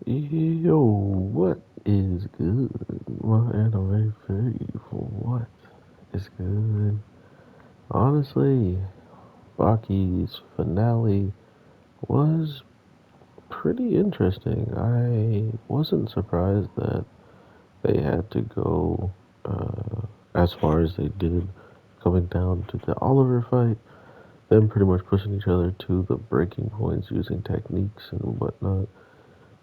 Yo, what is good? My anniversary for what is good? Honestly, Baki's finale was pretty interesting. I wasn't surprised that they had to go as far as they did, coming down to the Oliver fight, them pretty much pushing each other to the breaking points using techniques and whatnot,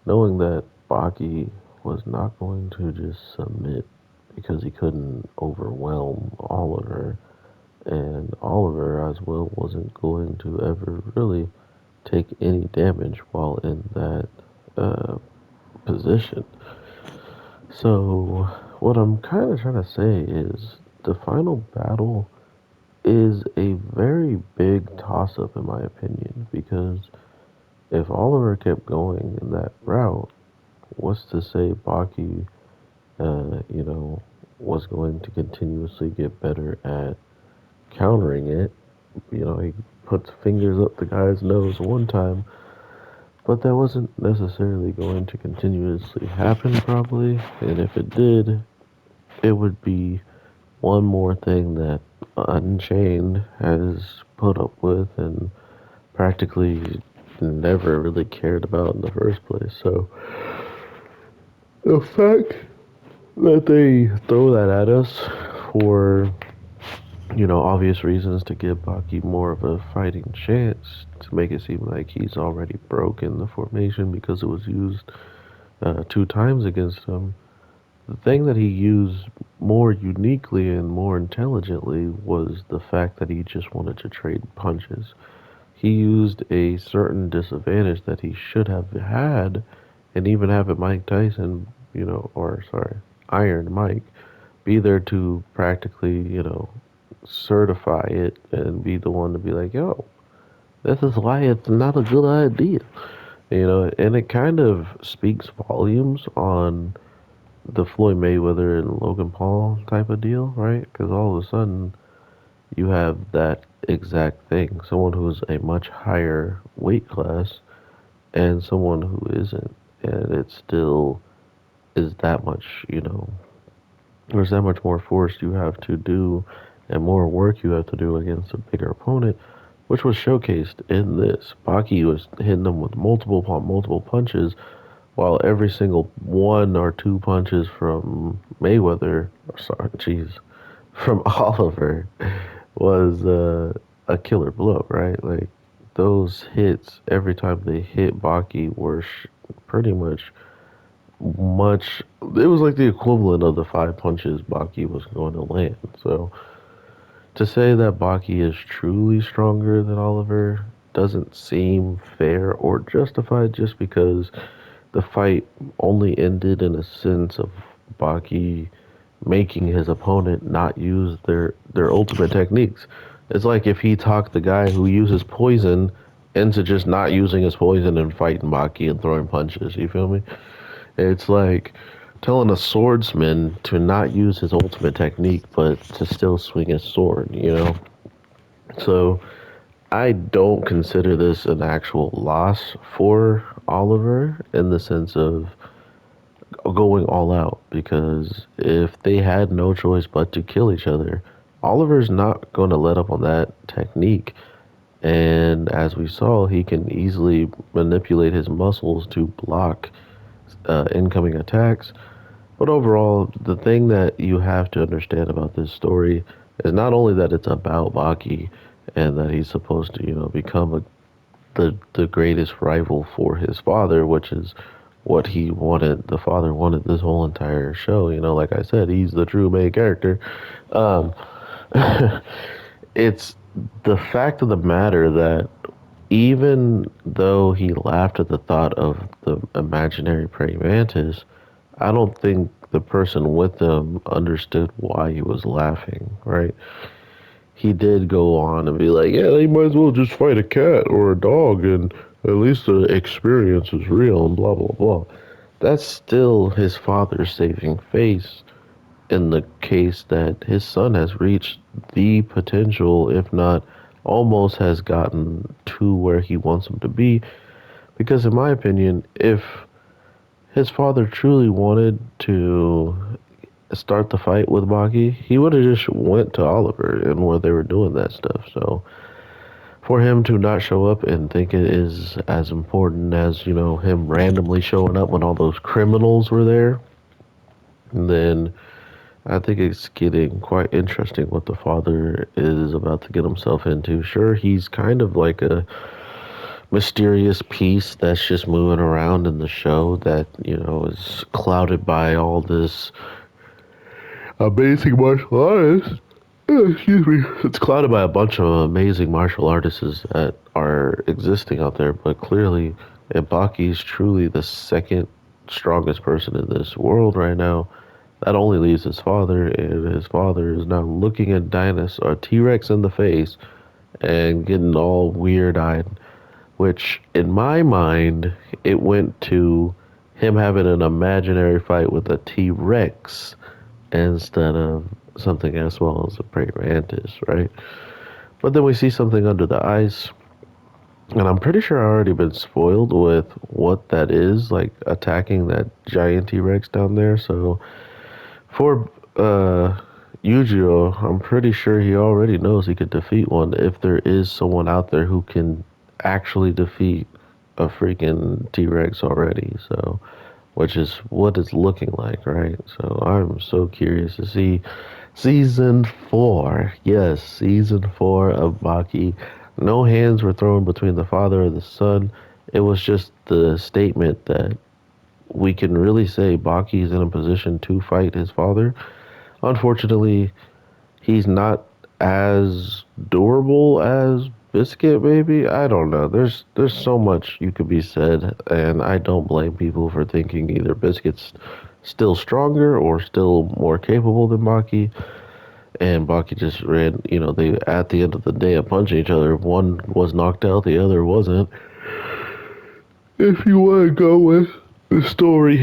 knowing that Baki was not going to just submit because he couldn't overwhelm Oliver, and Oliver as well wasn't going to ever really take any damage while in that uh, position. So, what I'm kind of trying to say is the final battle is a very big toss up, in my opinion, because if Oliver kept going in that route, what's to say Baki was going to continuously get better at countering it. He puts fingers up the guy's nose one time, but that wasn't necessarily going to continuously happen, probably. And if it did, it would be one more thing that Unchained has put up with and practically never really cared about in the first place. So the fact that they throw that at us for obvious reasons to give Baki more of a fighting chance to make it seem like he's already broken the formation because it was used two times against him. The thing that he used more uniquely and more intelligently was the fact that he just wanted to trade punches. He used a certain disadvantage that he should have had and even have it Mike Tyson, or sorry, Iron Mike, be there to practically, certify it and be the one to be like, yo, this is why it's not a good idea. And it kind of speaks volumes on the Floyd Mayweather and Logan Paul type of deal, right? Because all of a sudden you have that exact thing. Someone who's a much higher weight class and someone who isn't. And it still is that much, there's that much more force you have to do and more work you have to do against a bigger opponent, which was showcased in this. Baki was hitting them with multiple upon multiple punches, while every single one or two punches from Mayweather, or sorry, jeez, from Oliver, was a killer blow, right? Like those hits, every time they hit Baki, were pretty much. It was like the equivalent of the five punches Baki was going to land. So to say that Baki is truly stronger than Oliver doesn't seem fair or justified just because the fight only ended in a sense of Baki making his opponent not use their ultimate techniques. It's like if he talked the guy who uses poison into just not using his poison and fighting Baki and throwing punches. You feel me? It's like telling a swordsman to not use his ultimate technique but to still swing his sword. So I don't consider this an actual loss for Oliver in the sense of going all out because if they had no choice but to kill each other, Oliver's not going to let up on that technique. And as we saw, he can easily manipulate his muscles to block incoming attacks. But overall, the thing that you have to understand about this story is not only that it's about Baki and that he's supposed to, become the greatest rival for his father, which is what he wanted. The father wanted this whole entire show. Like I said, he's the true main character. Um, it's the fact of the matter that even though he laughed at the thought of the imaginary praying mantis, I don't think the person with him understood why he was laughing, right? He did go on and be like, yeah, they might as well just fight a cat or a dog and at least the experience is real and blah, blah, blah. That's still his father's saving face in the case that his son has reached the potential, if not almost has gotten to where he wants him to be. Because, in my opinion, if his father truly wanted to start the fight with Baki, he would have just went to Oliver and where they were doing that stuff. So for him to not show up and think it is as important as, him randomly showing up when all those criminals were there, then I think it's getting quite interesting what the father is about to get himself into. Sure, he's kind of like a mysterious piece that's just moving around in the show that, is clouded by all this amazing martial artists. Excuse me. It's clouded by a bunch of amazing martial artists that are existing out there, but clearly, Ibaki is truly the second strongest person in this world right now. That only leaves his father, and his father is now looking at dinosaur T Rex in the face and getting all weird eyed. Which, in my mind, it went to him having an imaginary fight with a T Rex instead of something as small as a praying mantis, right? But then we see something under the ice, and I'm pretty sure I already been spoiled with what that is, like attacking that giant T Rex down there. So for Yujiro, I'm pretty sure he already knows he could defeat one if there is someone out there who can actually defeat a freaking T Rex already. So, which is what it's looking like, right? So I'm so curious to see season four. Yes, season four of Baki. No hands were thrown between the father and the son. It was just the statement that we can really say Baki is in a position to fight his father. Unfortunately, he's not as durable as Biscuit, maybe. I don't know. There's so much you could be said, and I don't blame people for thinking either Biscuit's still stronger or still more capable than Baki. And Baki just ran, they at the end of the day of punching each other, one was knocked out, the other wasn't. If you want to go with the story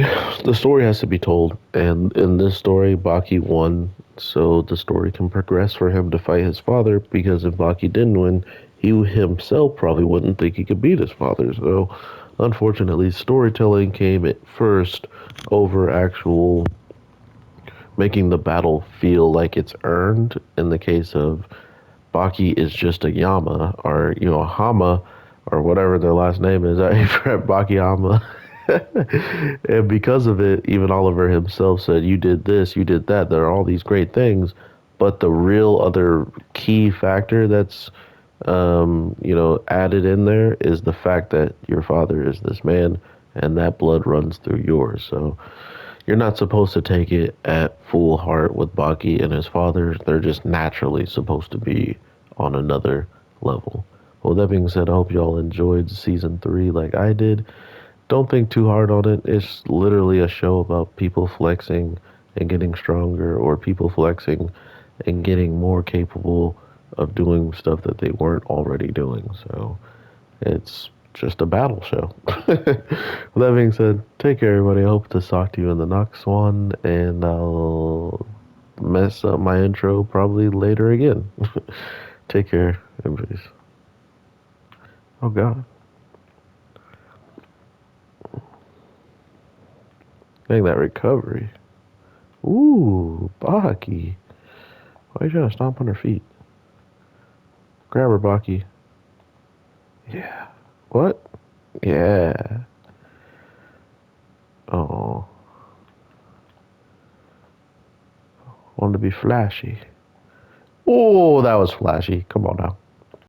has to be told. And in this story, Baki won, so the story can progress for him to fight his father. Because if Baki didn't win, he himself probably wouldn't think he could beat his father. So, unfortunately, storytelling came at first over actual making the battle feel like it's earned. In the case of Baki is just a Yama or Hama or whatever their last name is. I forgot Baki Hama. And because of it, even Oliver himself said, "You did this, you did that. There are all these great things." But the real other key factor that's added in there is the fact that your father is this man, and that blood runs through yours. So you're not supposed to take it at full heart with Baki and his father. They're just naturally supposed to be on another level. Well, that being said, I hope y'all enjoyed season three like I did. Don't think too hard on it. It's literally a show about people flexing and getting stronger, or people flexing and getting more capable of doing stuff that they weren't already doing. So it's just a battle show. With that being said, take care, everybody. I hope to talk to you in the next one, and I'll mess up my intro probably later again. Take care, and peace. Oh, God. Dang, that recovery. Ooh, Baki. Why are you trying to stomp on her feet? Grab her, Baki. Yeah. What? Yeah. Oh. Wanted to be flashy. Oh, that was flashy. Come on now.